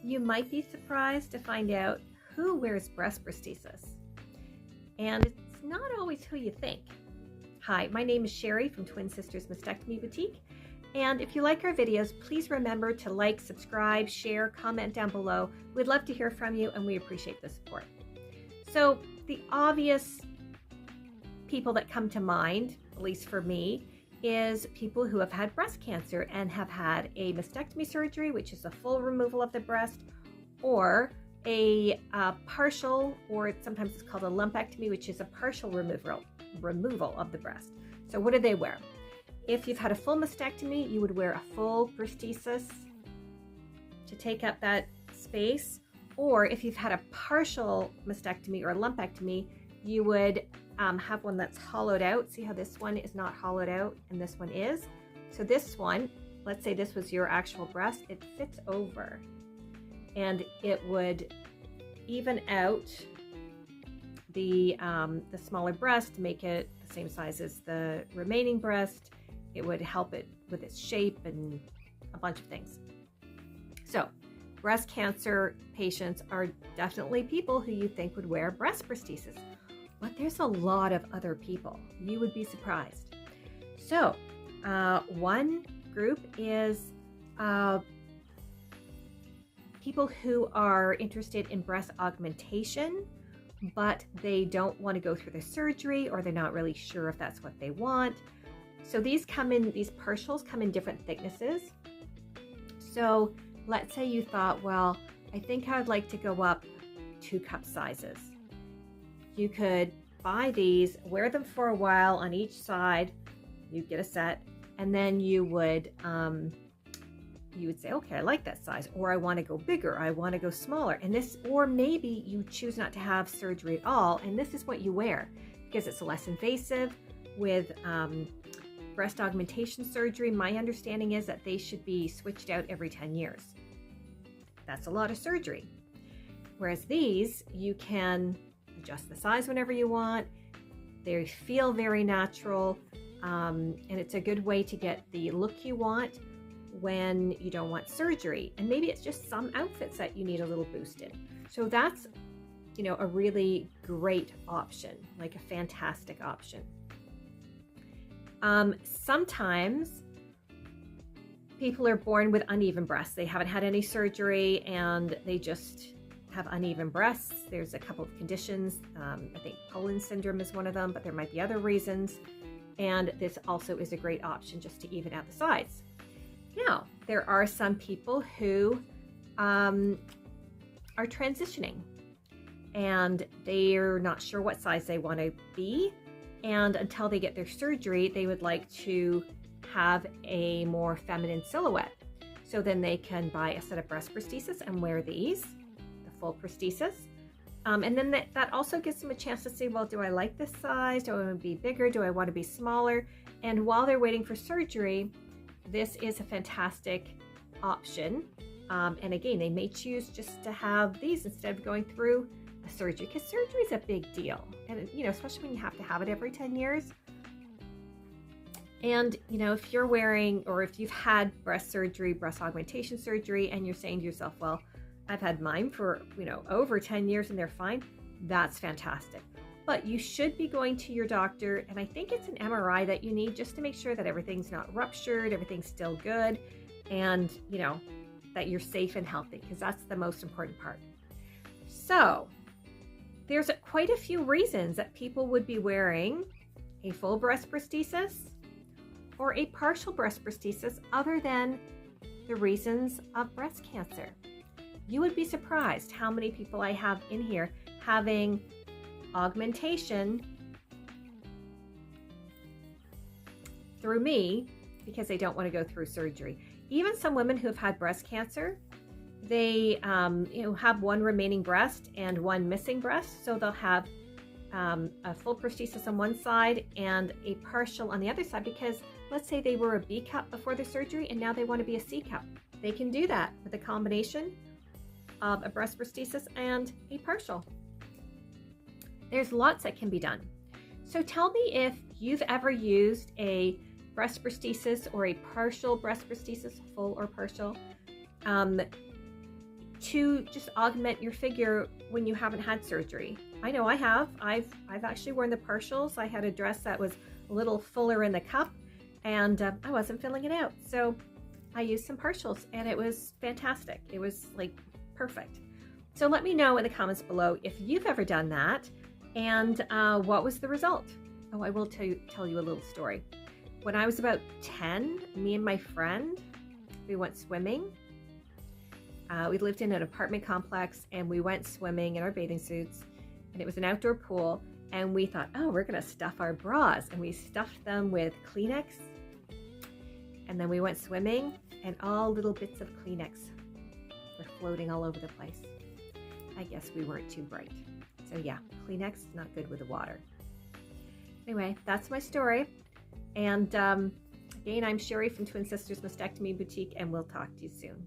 You might be surprised to find out who wears breast prosthesis. And it's not always who you think. Hi, my name is Sherry from Twin Sisters Mastectomy Boutique. And if you like our videos, please remember to like, subscribe, share, comment down below. We'd love to hear from you and we appreciate the support. So the obvious people that come to mind, at least for me, is people who have had breast cancer and have had a mastectomy surgery, which is a full removal of the breast, or a partial, or sometimes it's called a lumpectomy, which is a partial removal of the breast. So what do they wear? If you've had a full mastectomy, you would wear a full prosthesis to take up that space. Or if you've had a partial mastectomy or a lumpectomy, you would have one that's hollowed out. See how this one is not hollowed out and this one is? So this one, let's say this was your actual breast, it fits over and it would even out the smaller breast to make it the same size as the remaining breast. It would help it with its shape and a bunch of things. So breast cancer patients are definitely people who you think would wear breast prosthesis. But there's a lot of other people. You would be surprised. So one group is people who are interested in breast augmentation, but they don't want to go through the surgery, or they're not really sure if that's what they want. So these partials come in different thicknesses. So let's say you thought, well, I think I'd like to go up 2 cup sizes. You could buy these, wear them for a while on each side, you get a set, and then you would say, okay, I like that size, or I want to go bigger, I want to go smaller, and this, or maybe you choose not to have surgery at all, and this is what you wear because it's less invasive. With breast augmentation surgery, my understanding is that they should be switched out every 10 years. That's a lot of surgery. Whereas these, you can adjust the size whenever you want. They feel very natural, and it's a good way to get the look you want when you don't want surgery. And maybe it's just some outfits that you need a little boost in. So that's, a really great option, like a fantastic option. Sometimes people are born with uneven breasts. They haven't had any surgery and they just have uneven breasts. There's a couple of conditions. I think Poland syndrome is one of them, but there might be other reasons. And this also is a great option just to even out the size. Now, there are some people who are transitioning and they're not sure what size they want to be. And until they get their surgery, they would like to have a more feminine silhouette. So then they can buy a set of breast prosthesis and wear these, full prosthesis. And then that also gives them a chance to say, well, do I like this size? Do I want to be bigger? Do I want to be smaller? And while they're waiting for surgery, this is a fantastic option. And again, they may choose just to have these instead of going through a surgery, because surgery is a big deal. And especially when you have to have it every 10 years. And if you're wearing, or if you've had breast surgery, breast augmentation surgery, and you're saying to yourself, well, I've had mine for, over 10 years and they're fine, that's fantastic. But you should be going to your doctor, and I think it's an MRI that you need just to make sure that everything's not ruptured, everything's still good, and, that you're safe and healthy, because that's the most important part. So there's quite a few reasons that people would be wearing a full breast prosthesis or a partial breast prosthesis other than the reasons of breast cancer. You would be surprised how many people I have in here having augmentation through me because they don't want to go through surgery. Even some women who have had breast cancer, they have one remaining breast and one missing breast, so they'll have a full prosthesis on one side and a partial on the other side, because let's say they were a B cup before the surgery and now they want to be a C cup. They can do that with a combination of a breast prosthesis and a partial. There's lots that can be done. So tell me if you've ever used a breast prosthesis or a partial breast prosthesis, full or partial, to just augment your figure when you haven't had surgery. I know I have. I've actually worn the partials. I had a dress that was a little fuller in the cup, and I wasn't filling it out. So I used some partials, and it was fantastic. It was like perfect. So let me know in the comments below if you've ever done that, and what was the result. Oh, I will tell you a little story. When I was about 10, me and my friend, we went swimming. We lived in an apartment complex, and we went swimming in our bathing suits, and it was an outdoor pool, and we thought, oh, we're gonna stuff our bras, and we stuffed them with Kleenex, and then we went swimming, and all little bits of Kleenex were floating all over the place. I guess we weren't too bright. So yeah, Kleenex is not good with the water. Anyway, that's my story, and again, I'm Sherry from Twin Sisters Mastectomy Boutique, and we'll talk to you soon.